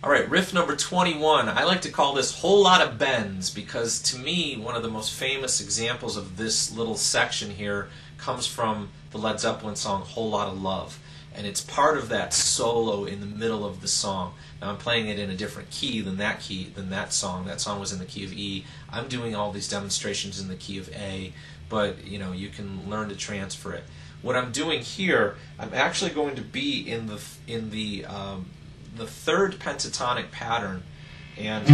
Alright, riff number 21. I like to call this Whole Lot of Bends because to me one of the most famous examples of this little section here comes from the Led Zeppelin song Whole Lot of Love. And it's part of that solo in the middle of the song. Now I'm playing it in a different key than that song. That song was in the key of E. I'm doing all these demonstrations in the key of A, but you know, you can learn to transfer it. What I'm doing here, I'm actually going to be in the third pentatonic pattern, and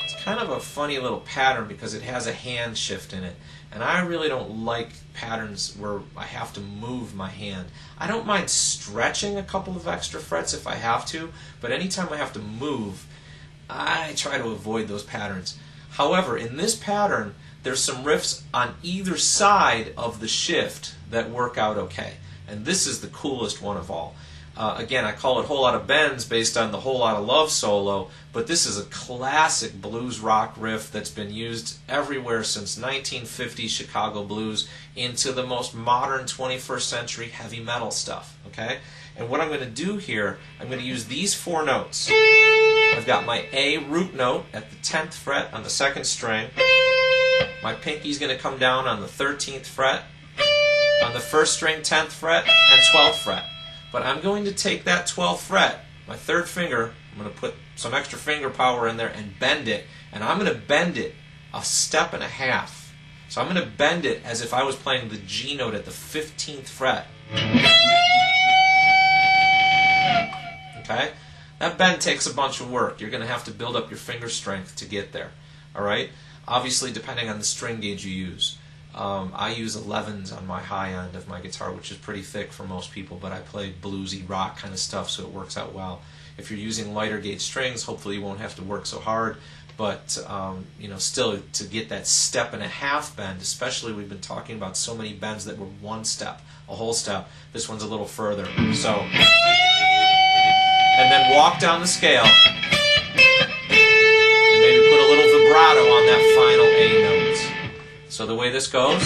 it's kind of a funny little pattern because it has a hand shift in it, and I really don't like patterns where I have to move my hand. I don't mind stretching a couple of extra frets if I have to, but anytime I have to move, I try to avoid those patterns. However, in this pattern, there's some riffs on either side of the shift that work out okay. And this is the coolest one of all. Again, I call it Whole Lot of Bends based on the Whole Lot of Love solo, but this is a classic blues rock riff that's been used everywhere since 1950 Chicago blues into the most modern 21st century heavy metal stuff. Okay? And what I'm going to do here, I'm going to use these four notes. I've got my A root note at the 10th fret on the 2nd string. My pinky's going to come down on the 13th fret, on the 1st string 10th fret, and 12th fret. But I'm going to take that 12th fret, my 3rd finger, I'm going to put some extra finger power in there and bend it, and I'm going to bend it a step and a half. So I'm going to bend it as if I was playing the G note at the 15th fret. Okay? That bend takes a bunch of work. You're going to have to build up your finger strength to get there. Alright? Obviously, depending on the string gauge you use. I use 11s on my high end of my guitar, which is pretty thick for most people, but I play bluesy rock kind of stuff, so it works out well. If you're using lighter gauge strings, hopefully you won't have to work so hard, but you know, still to get that step and a half bend, especially we've been talking about so many bends that were one step, a whole step. This one's a little further. So, and then walk down the scale, and maybe put a little vibrato on that final A note. So the way this goes,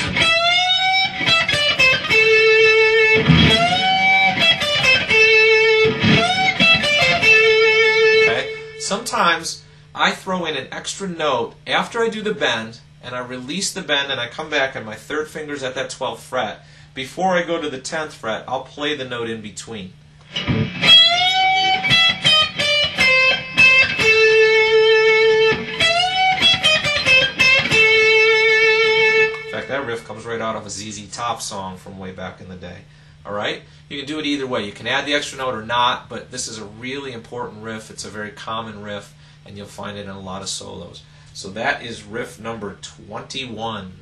okay, sometimes I throw in an extra note after I do the bend, and I release the bend, and I come back and my 3rd finger's at that 12th fret. Before I go to the 10th fret, I'll play the note in between. That riff comes right out of a ZZ Top song from way back in the day. Alright? You can do it either way. You can add the extra note or not, but this is a really important riff. It's a very common riff, and you'll find it in a lot of solos. So that is riff number 21.